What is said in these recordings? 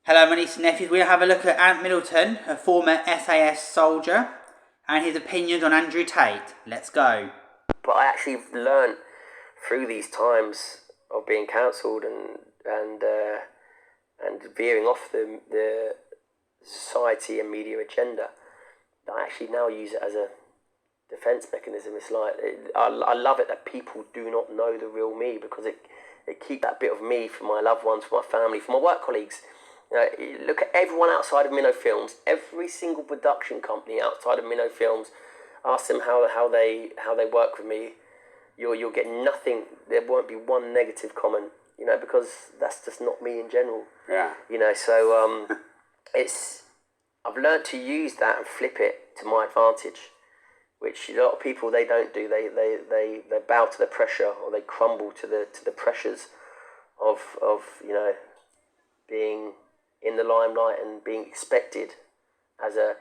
Hello, my niece and nephews. We're going to have a look at Ant Middleton, a former SAS soldier, and his opinions on Andrew Tate. Let's go. But I actually learned through these times of being cancelled and veering off the society and media agenda. I actually now use it as a defense mechanism. It's like I love it that people do not know the real me, because it keeps that bit of me for my loved ones, for my family, for my work colleagues. You look at everyone outside of Minnow Films, every single production company outside of Minnow Films. Ask them how they work with me. You'll get nothing. There won't be one negative comment. Because that's just not me in general. Yeah. So I've learned to use that and flip it to my advantage, which a lot of people they don't do. They bow to the pressure, or they crumble to the pressures of being in the limelight and being expected as an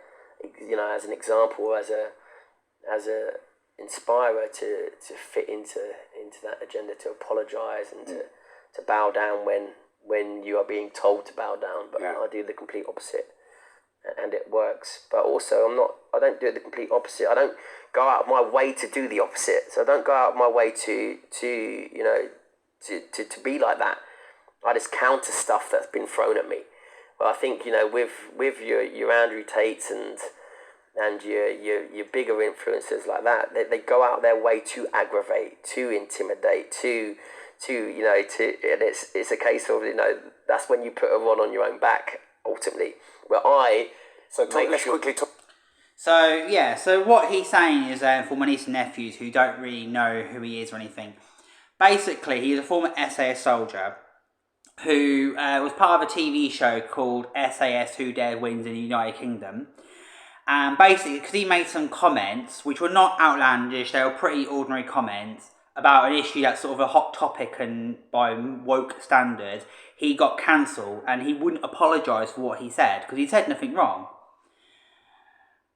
example, as a inspirer to fit into that agenda, to apologise and to bow down when you are being told to bow down. But I do the complete opposite, and it works. But also I don't do the complete opposite. I don't go out of my way to do the opposite. So I don't go out of my way to be like that. I just counter stuff that's been thrown at me. But I think with your Andrew Tates and your bigger influencers like that, they go out their way to aggravate, to intimidate, to and it's a case of that's when you put a rod on your own back ultimately. Let's quickly talk. So what he's saying is, for my niece and nephews who don't really know who he is or anything, basically he's a former SAS soldier who was part of a TV show called SAS Who Dares Wins in the United Kingdom. And basically, because he made some comments which were not outlandish, they were pretty ordinary comments about an issue that's sort of a hot topic, and by woke standards, he got cancelled and he wouldn't apologise for what he said because he said nothing wrong.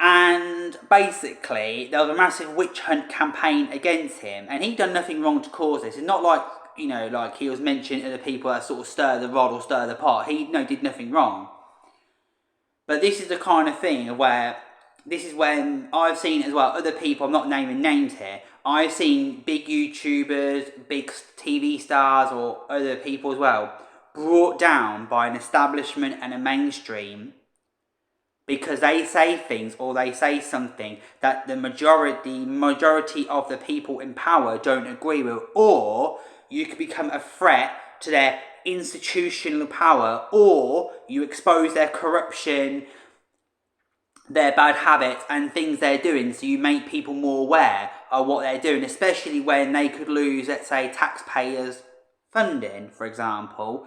And basically, there was a massive witch hunt campaign against him, and he'd done nothing wrong to cause this. It's not like, like he was mentioning to the people that sort of stir the rod or stir the pot. He did nothing wrong. But this is the kind of thing where, this is when I've seen as well other people, I'm not naming names here, I've seen big YouTubers, big TV stars or other people as well, brought down by an establishment and a mainstream because they say things or they say something that the majority of the people in power don't agree with, or you could become a threat to their institutional power, or you expose their corruption, their bad habits and things they're doing, so you make people more aware of what they're doing, especially when they could lose, let's say, taxpayers' funding, for example,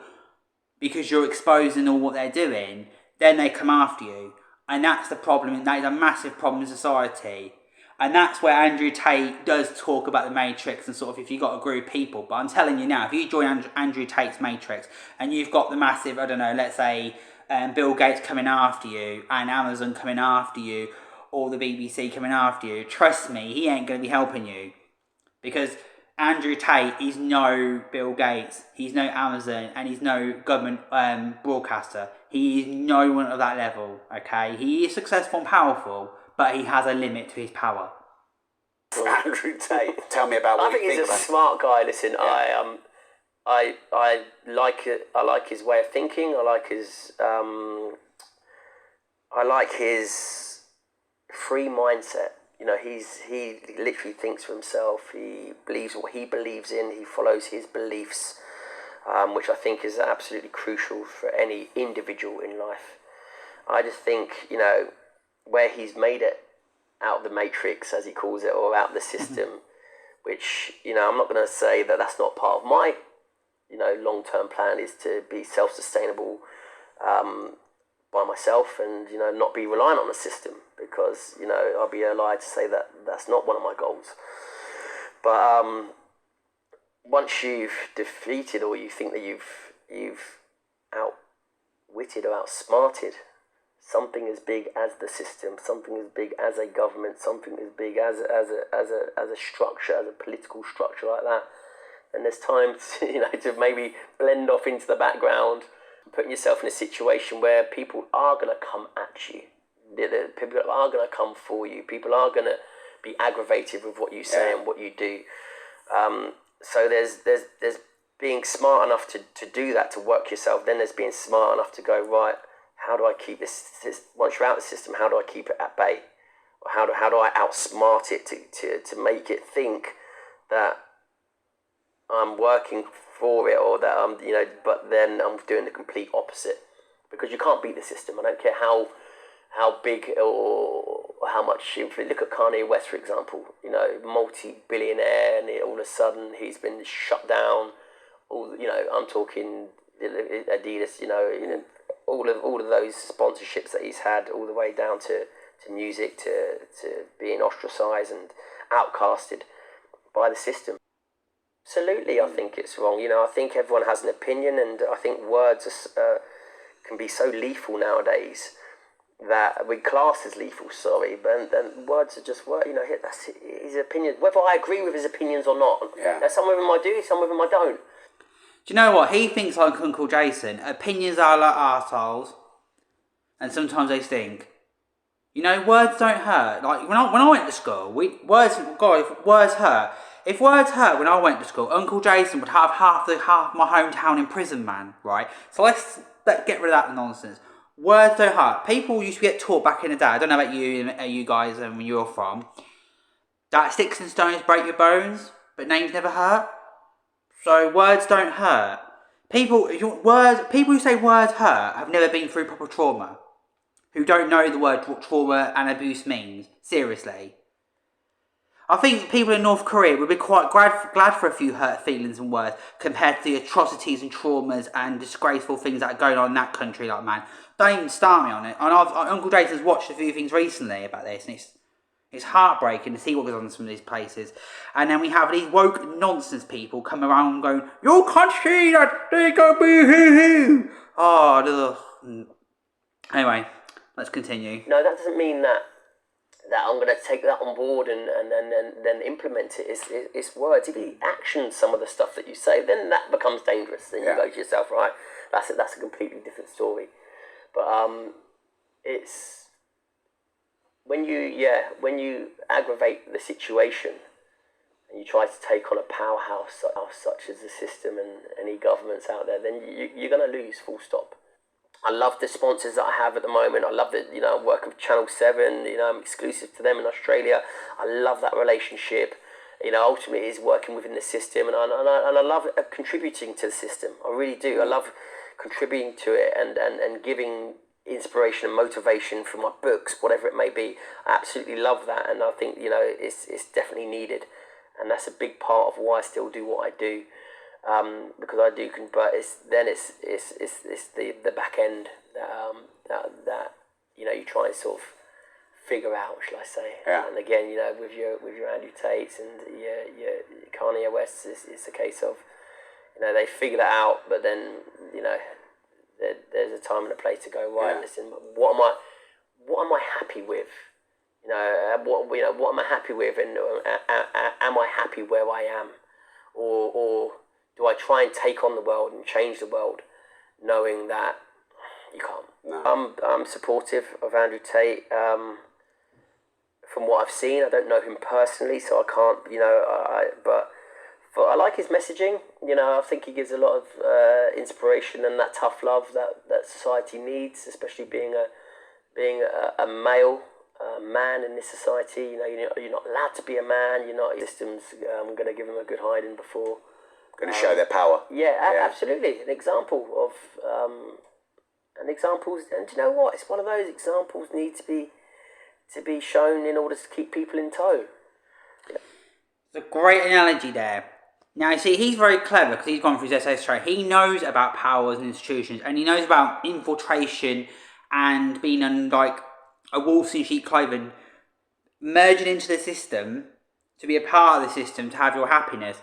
because you're exposing all what they're doing. Then they come after you, and that's the problem. That is a massive problem in society. And that's where Andrew Tate does talk about the Matrix and sort of if you've got a group of people. But I'm telling you now, if you join Andrew Tate's Matrix and you've got the massive, I don't know, let's say Bill Gates coming after you and Amazon coming after you or the BBC coming after you, trust me, he ain't going to be helping you. Because Andrew Tate is no Bill Gates, he's no Amazon, and he's no government broadcaster. He is no one of that level, okay? He is successful and powerful, but he has a limit to his power. Andrew Tate, tell me about what I think you think he's a smart guy. Listen, yeah. I like it. I like his way of thinking. I like his free mindset. He literally thinks for himself. He believes what he believes in. He follows his beliefs, which I think is absolutely crucial for any individual in life. I just think, where he's made it out of the matrix, as he calls it, or out of the system, which, I'm not going to say that that's not part of my, long-term plan is to be self-sustainable by myself and, not be reliant on the system, because, I'll be a lie to say that that's not one of my goals. But once you've defeated, or you think that you've outwitted or outsmarted something as big as the system, something as big as a government, something as big as a structure, as a political structure like that, and there's time to, to maybe blend off into the background Putting yourself in a situation where people are going to come at you. People are going to come for you. People are going to be aggravated with what you say and what you do. So there's being smart enough to do that, to work yourself. Then there's being smart enough to go, right, how do I keep this, once you're out of the system, how do I keep it at bay? Or how do I outsmart it to make it think that I'm working for it, or that I'm, but then I'm doing the complete opposite. Because you can't beat the system. I don't care how big or how much influence. Look at Kanye West, for example. Multi-billionaire, and all of a sudden he's been shut down. I'm talking Adidas. All of those sponsorships that he's had, all the way down to music, to being ostracised and outcasted by the system. Absolutely, I think it's wrong. I think everyone has an opinion, and I think words can be so lethal nowadays that we class as lethal. But then words are just words. That's his opinion. Whether I agree with his opinions or not. Yeah. Some of them I do, some of them I don't. Do you know what? He thinks like Uncle Jason. Opinions are like arseholes, and sometimes they stink. Words don't hurt. Like when I went to school, words hurt. If words hurt when I went to school, Uncle Jason would have half my hometown in prison, man. Right? So let's get rid of that nonsense. Words don't hurt. People used to get taught back in the day. I don't know about you guys, and where you're from. That sticks and stones break your bones, but names never hurt. So words don't hurt. People who say words hurt have never been through proper trauma. Who don't know the word trauma and abuse means. Seriously. I think people in North Korea would be quite glad for a few hurt feelings and words compared to the atrocities and traumas and disgraceful things that are going on in that country. Like, man, don't even start me on it. And Uncle Jason's watched a few things recently about this, and it's heartbreaking to see what goes on in some of these places. And then we have these woke nonsense people come around going, "You can't see that, they go boo-hoo-hoo." Oh, anyway, let's continue. No, that doesn't mean that I'm going to take that on board and then implement it. It's words. If you action some of the stuff that you say, then that becomes dangerous. Then you go to yourself, right? That's a completely different story. But it's when you aggravate the situation and you try to take on a powerhouse such as the system and any governments out there, then you're going to lose. Full stop. I love the sponsors that I have at the moment. I love that, I'm working with Channel 7, I'm exclusive to them in Australia. I love that relationship. Ultimately it's working within the system, and I love contributing to the system. I really do. I love contributing to it and giving inspiration and motivation for my books, whatever it may be. I absolutely love that, and I think, it's definitely needed. And that's a big part of why I still do what I do. Because I do, but it's the back end that you try and sort of figure out, shall I say? Yeah. And again, with your Andrew Tates and your Kanye West, it's a case of they figure that out, but then there's a time and a place to go. Right, listen, what am I happy with? What am I happy with, and am I happy where I am, or do I try and take on the world and change the world, knowing that you can't? No. I'm supportive of Andrew Tate. From what I've seen, I don't know him personally, so I can't, but I like his messaging. I think he gives a lot of inspiration and that tough love that society needs, especially being a male man in this society. You're not allowed to be a man. You're not. Systems. I'm going to give them a good hiding before. Going to show their power. Yeah, absolutely. An example of, examples, and do you know what? It's one of those examples need to be shown in order to keep people in tow. It's a great analogy there. Now, you see, he's very clever because he's gone through his SS trade. He knows about powers and institutions, and he knows about infiltration and being on, like, a wolf in sheep clothing, merging into the system to be a part of the system to have your happiness.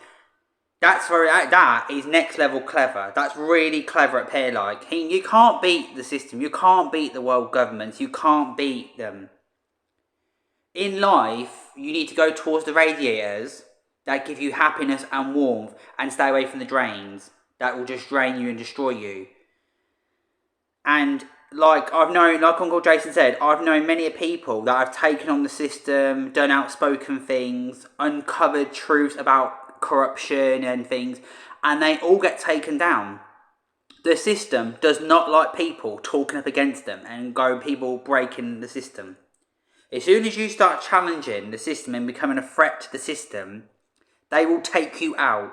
That is next level clever. That's really clever at peer like. You can't beat the system. You can't beat the world governments. You can't beat them. In life, you need to go towards the radiators that give you happiness and warmth, and stay away from the drains that will just drain you and destroy you. And like Uncle Jason said, I've known many people that have taken on the system, done outspoken things, uncovered truths about corruption and things, and they all get taken down. The system does not like people talking up against them and people breaking the system. As soon as you start challenging the system and becoming a threat to the system, they will take you out.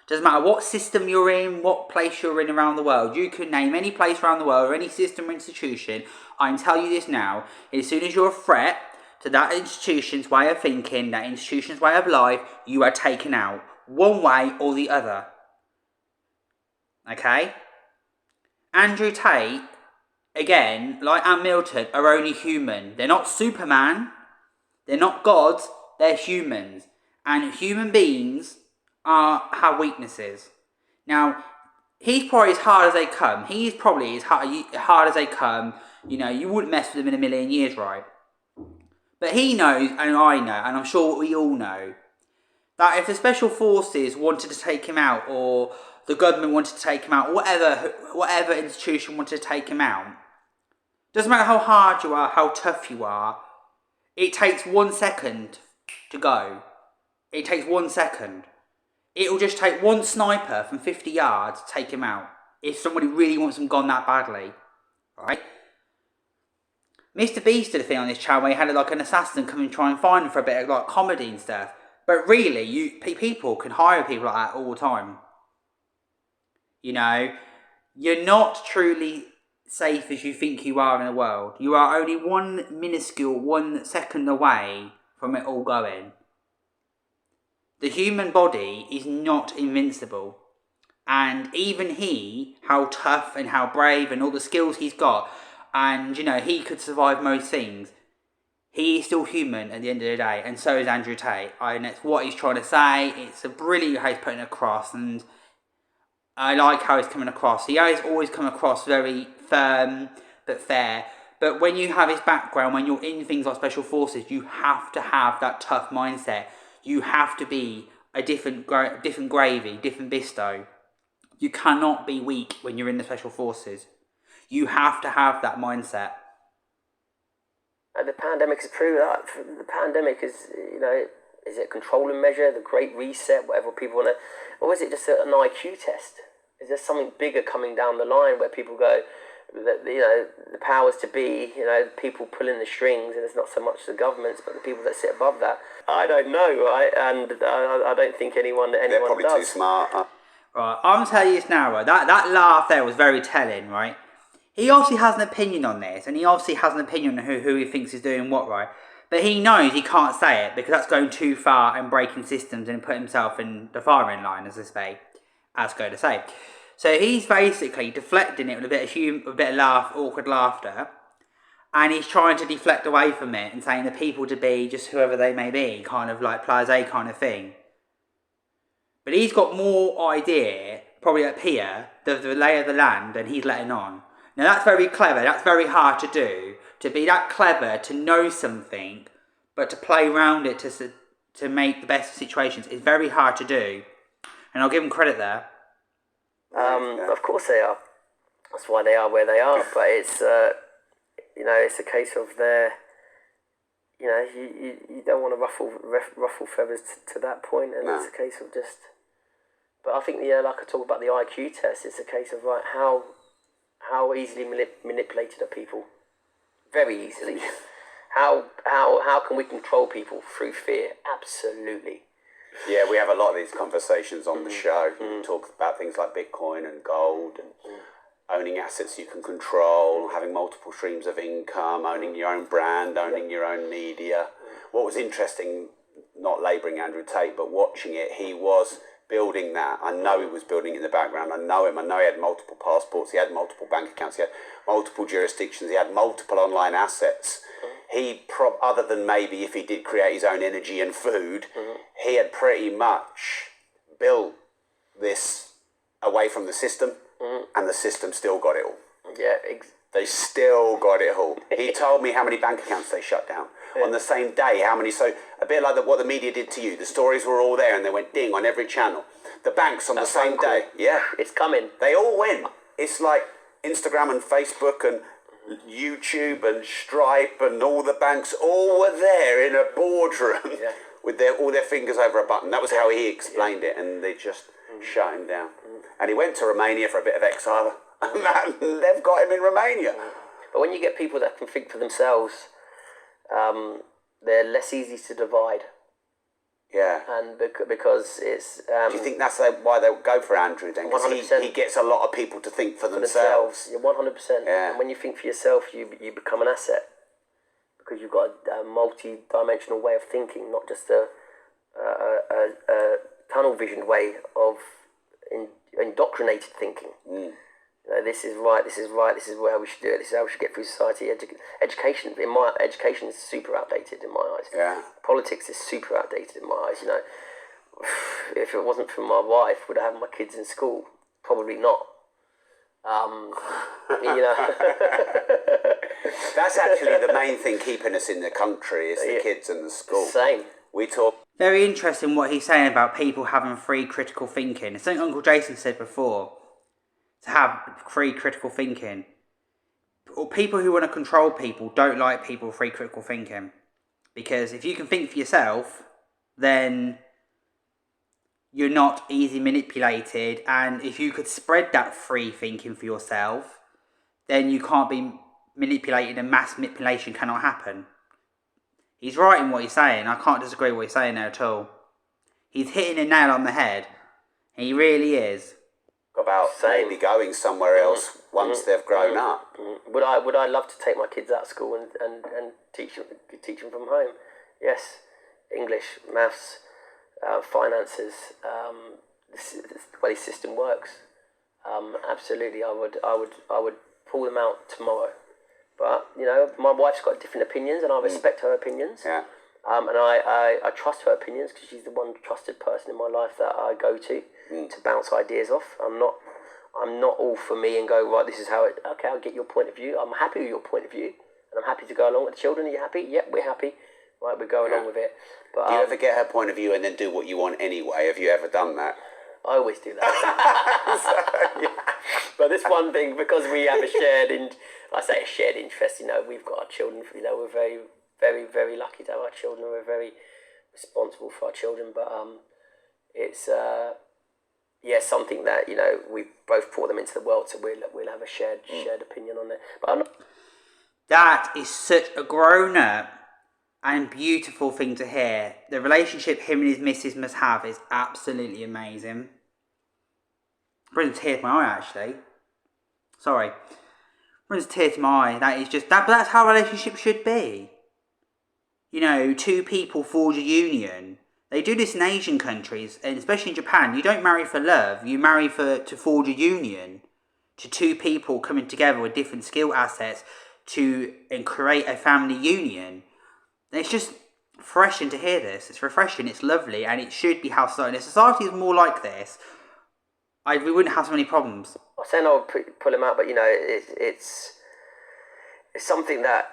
Doesn't matter what system you're in, what place you're in around the world. You can name any place around the world or any system or institution. I can tell you this now. As soon as you're a threat to that institution's way of thinking, that institution's way of life, you are taken out. One way or the other. Okay? Andrew Tate, again, like Middleton, are only human. They're not Superman. They're not gods. They're humans. And human beings have weaknesses. Now, he's probably as hard as they come. He's probably as hard as they come. You know, you wouldn't mess with him in a million years, right? But he knows, and I know, and I'm sure we all know, that if the special forces wanted to take him out, or the government wanted to take him out, whatever institution wanted to take him out, doesn't matter how hard you are, how tough you are, it takes 1 second to go. It takes 1 second. It'll just take one sniper from 50 yards to take him out. If somebody really wants him gone that badly. Right? Mr. Beast did a thing on this channel where he had like an assassin come and try and find him for a bit of like comedy and stuff. But really, people can hire people like that all the time. You know, you're not truly safe as you think you are in the world. You are only 1 second away from it all going. The human body is not invincible. And even he, how tough and how brave and all the skills he's got, and, you know, he could survive most things, he is still human at the end of the day, and so is Andrew Tate. And it's what he's trying to say. It's a brilliant how he's putting it across, and I like how he's coming across. He has always come across very firm but fair. But when you have his background, when you're in things like Special Forces, you have to have that tough mindset. You have to be a different gravy, different bisto. You cannot be weak when you're in the Special Forces. You have to have that mindset. The pandemic has proved that. The pandemic is, you know, is it a controlling measure, the Great Reset, whatever people want to, or is it just an IQ test? Is there something bigger coming down the line where people go, that, you know, the powers to be, you know, people pulling the strings, and it's not so much the governments, but the people that sit above that? I don't know, right? And I don't think anyone They're probably does. too smart. Right, I'm telling you this now, right? That laugh there was very telling, right? He obviously has an opinion on this, and he obviously has an opinion on who he thinks is doing what, right? But he knows he can't say it because that's going too far and breaking systems and put himself in the firing line, as go to say. So he's basically deflecting it with a bit of awkward laughter, and he's trying to deflect away from it and saying the people to be just whoever they may be, kind of like Plaza kind of thing. But he's got more idea, probably up here, the lay of the land, than he's letting on. Now that's very clever, that's very hard to do. To be that clever, to know something, but to play around it to make the best of situations is very hard to do. And I'll give him credit there. Of course they are. That's why they are where they are. But it's, you know, it's a case of their, you know, you don't want to ruffle feathers to that point, and it's a case of just. But I think, yeah, like I talk about the IQ test, it's a case of like how easily manipulated are people? Very easily. How can we control people through fear? Absolutely. Yeah, we have a lot of these conversations on the show. We talk about things like Bitcoin and gold and owning assets you can control, having multiple streams of income, owning your own brand, owning your own media. What was interesting, not labouring Andrew Tate, but watching it, he was building that. I know he was building it in the background. I know him. I know he had multiple passports. He had multiple bank accounts. He had multiple jurisdictions. He had multiple online assets. He, other than maybe if he did create his own energy and food, he had pretty much built this away from the system, and the system still got it all. Yeah, they still got it all. He told me how many bank accounts they shut down on the same day. How many? So a bit like what the media did to you. The stories were all there, and they went ding on every channel. The banks on the same day. Yeah, it's coming. They all went. It's like Instagram and Facebook and YouTube and Stripe and all the banks all were there in a boardroom with all their fingers over a button. That was how he explained it, and they just shut him down. And he went to Romania for a bit of exile, and they've got him in Romania. But when you get people that can think for themselves, they're less easy to divide. Yeah. And because it's... Do you think that's why they go for Andrew then? 100%. He gets a lot of people to think for themselves. Yeah, 100%. Yeah. And when you think for yourself, you become an asset. Because you've got a multi-dimensional way of thinking, not just a tunnel-visioned way of indoctrinated thinking. You know, this is right, this is right, this is how we should do it, this is how we should get through society. Education is super outdated in my eyes. Yeah. Politics is super outdated in my eyes, you know. If it wasn't for my wife, would I have my kids in school? Probably not. You know. That's actually the main thing keeping us in the country is the kids and the school. Same. We talk... Very interesting what he's saying about people having free critical thinking. It's something Uncle Jason said before. To have free critical thinking. Or people who want to control people don't like people with free critical thinking. Because if you can think for yourself, then you're not easily manipulated. And if you could spread that free thinking for yourself, then you can't be manipulated and mass manipulation cannot happen. He's right in what he's saying. I can't disagree with what he's saying there at all. He's hitting a nail on the head. He really is. About maybe going somewhere else once they've grown up. Would I love to take my kids out of school and teach them from home? Yes. English, maths, finances, the way the system works. Absolutely, I would pull them out tomorrow. But you know, my wife's got different opinions, and I respect her opinions. Yeah. And I trust her opinions because she's the one trusted person in my life that I go to bounce ideas off. I'm not all for me and go, right, this is how it... Okay, I'll get your point of view. I'm happy with your point of view. And I'm happy to go along with the children. Are you happy? Yep, we're happy. Right, we're going along with it. But do you ever get her point of view and then do what you want anyway? Have you ever done that? I always do that. But this one thing, because we have a shared interest, you know, we've got our children, you know, we're very, very, very lucky to have our children. We're very responsible for our children, but it's something that, you know, we've both brought them into the world, so we'll have a shared opinion on it. But I'm not... That is such a grown-up and beautiful thing to hear. The relationship him and his missus must have is absolutely amazing. Brings a tear to my eye, actually. Sorry. Brings a tear to my eye. That is just... But that's how a relationship should be. You know, two people forge a union. They do this in Asian countries, and especially in Japan. You don't marry for love. You marry to forge a union. To two people coming together with different skill assets and create a family union. And it's just refreshing to hear this. It's refreshing, it's lovely, and it should be how society. If society is more like this, we wouldn't have so many problems. I'm saying I would pull him out, but, you know, it's something that,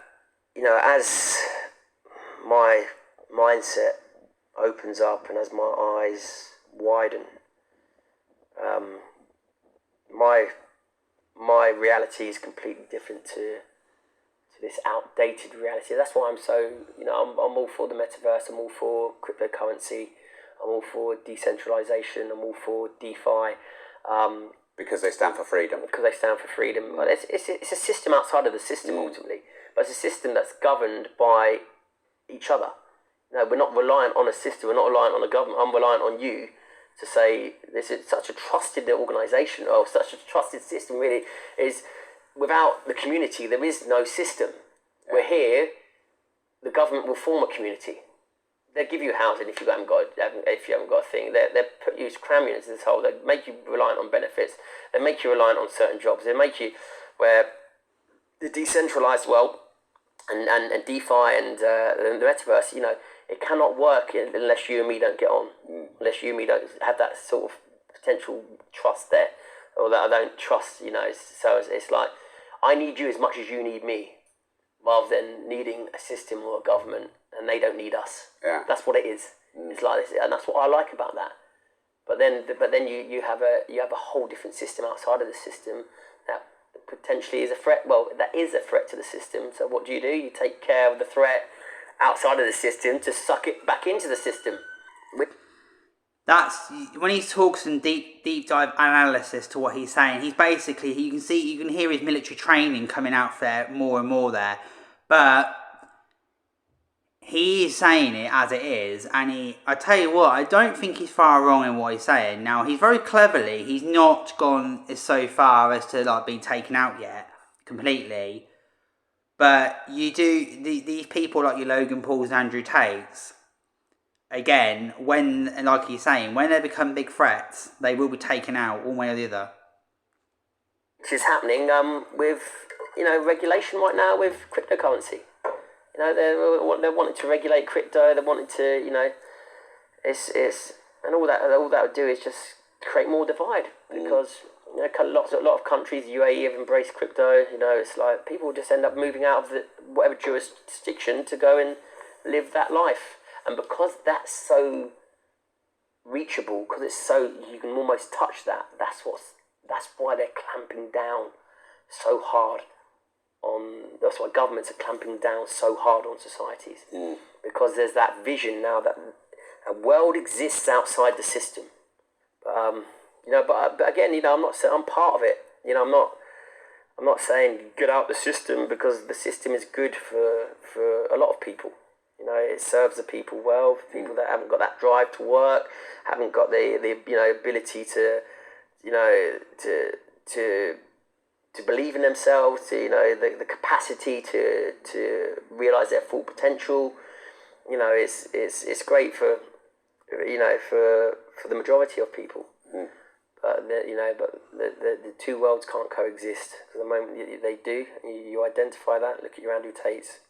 you know, as my mindset opens up and as my eyes widen, my reality is completely different to this outdated reality. That's why I'm so, you know, I'm all for the metaverse, I'm all for cryptocurrency, I'm all for decentralization, I'm all for DeFi. Because they stand for freedom. Because they stand for freedom. It's a system outside of the system, ultimately. But it's a system that's governed by each other. No, we're not reliant on a system, we're not reliant on a government. I'm reliant on you to say this is such a trusted organisation, or such a trusted system, really, is without the community, there is no system. Yeah. We're here, the government will form a community. They give you housing if you haven't got a thing. They put you cram you into this hole. They make you reliant on benefits. They make you reliant on certain jobs. They make you where the decentralised world and DeFi and the metaverse, you know, it cannot work unless you and me don't get on. Unless you and me don't have that sort of potential trust there, or that I don't trust, you know. So it's like I need you as much as you need me, rather than needing a system or a government, and they don't need us. Yeah. That's what it is. It's like this, and that's what I like about that. But then you have a whole different system outside of the system that potentially is a threat. Well, that is a threat to the system. So what do? You take care of the threat outside of the system to suck it back into the system. That's when he talks in deep dive analysis to what he's saying. He's basically, you can hear his military training coming out there more and more there, but he is saying it as it is, and I tell you what, I don't think he's far wrong in what he's saying. Now, he's very cleverly, he's not gone so far as to like be taken out yet completely, but you do these people like your Logan Pauls and Andrew Tates. Again, when, like you're saying, when they become big threats, they will be taken out one way or the other. Which is happening with, regulation right now with cryptocurrency. They're wanting to regulate crypto. They're wanting to, it's and all that would do is just create more divide because a lot of countries, UAE, have embraced crypto. It's like people just end up moving out of whatever jurisdiction to go and live that life. And because that's so reachable, because it's so, you can almost touch that. That's why they're clamping down so hard on. That's why governments are clamping down so hard on societies, because there's that vision now that a world exists outside the system. But again, I'm not saying I'm part of it. I'm not saying get out the system, because the system is good for a lot of people. It serves the people well. People that haven't got that drive to work, haven't got the ability to believe in themselves, to the capacity to realize their full potential. It's great for the majority of people. But the two worlds can't coexist. At the moment they do. You identify that. Look at your Andrew Tates.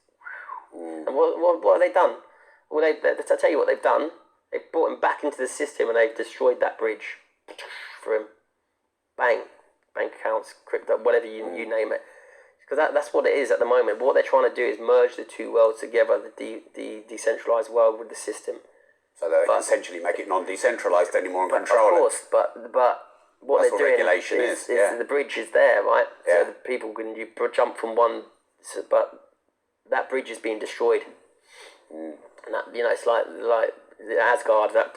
And what have they done? Well, I'll tell you what they've done. They've brought him back into the system and they've destroyed that bridge for him. Bang. Bank accounts, crypto, whatever you name it. Because that's what it is at the moment. What they're trying to do is merge the two worlds together, the decentralized world with the system. So they can essentially make it non-decentralized anymore and control it. Of course, but what that's they're doing regulation is the bridge is there, right? Yeah. So the people can jump from one, but that bridge is being destroyed. And that, it's like Asgard, that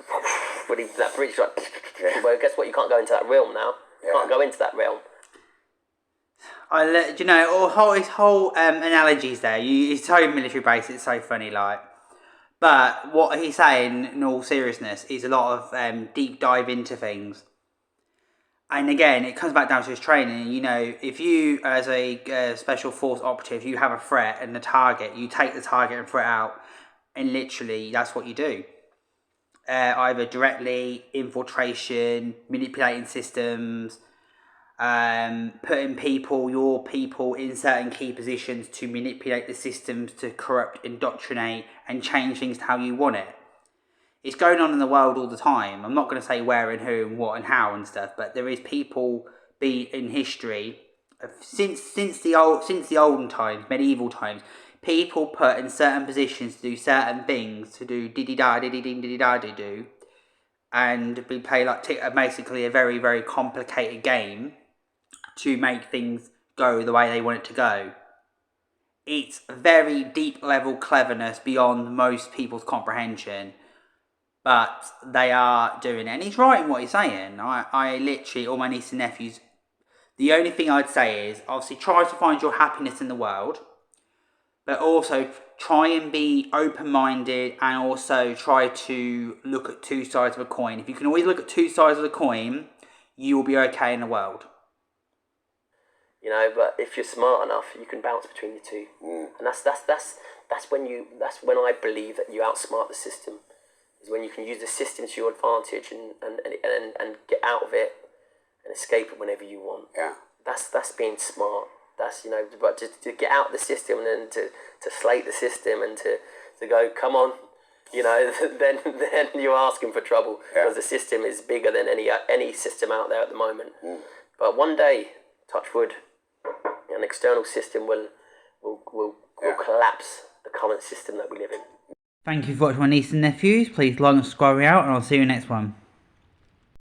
bridge, like, well, guess what? You can't go into that realm now. You can't go into that realm. His whole analogies there. He's so military based. It's so funny, like. But what he's saying, in all seriousness, is a lot of deep dive into things. And again, it comes back down to his training. If you, as a special force operative, you have a threat and the target, you take the target and throw it out, and literally that's what you do. Either directly, infiltration, manipulating systems, putting your people in certain key positions to manipulate the systems to corrupt, indoctrinate, and change things to how you want it. It's going on in the world all the time. I'm not going to say where and who and what and how and stuff, but there is people in history since the olden times, medieval times. People put in certain positions to do certain things, to do diddy-da, diddy-ding, diddy-da, diddy-do, and we play basically a very, very complicated game to make things go the way they want it to go. It's very deep level cleverness beyond most people's comprehension, but they are doing it. And he's right in what he's saying. I literally, all my nieces and nephews, the only thing I'd say is, obviously, try to find your happiness in the world, but also try and be open-minded and also try to look at two sides of a coin. If you can always look at two sides of the coin, you will be okay in the world. But if you're smart enough, you can bounce between the two. And that's when I believe that you outsmart the system. Is when you can use the system to your advantage and get out of it and escape it whenever you want. Yeah. That's being smart. That's but to get out of the system and then to slate the system and to go, come on, then you're asking for trouble, because the system is bigger than any system out there at the moment. But one day, touch wood, an external system will collapse the current system that we live in. Thank you for watching my nieces and nephews. Please like and subscribe out, and I'll see you in the next one.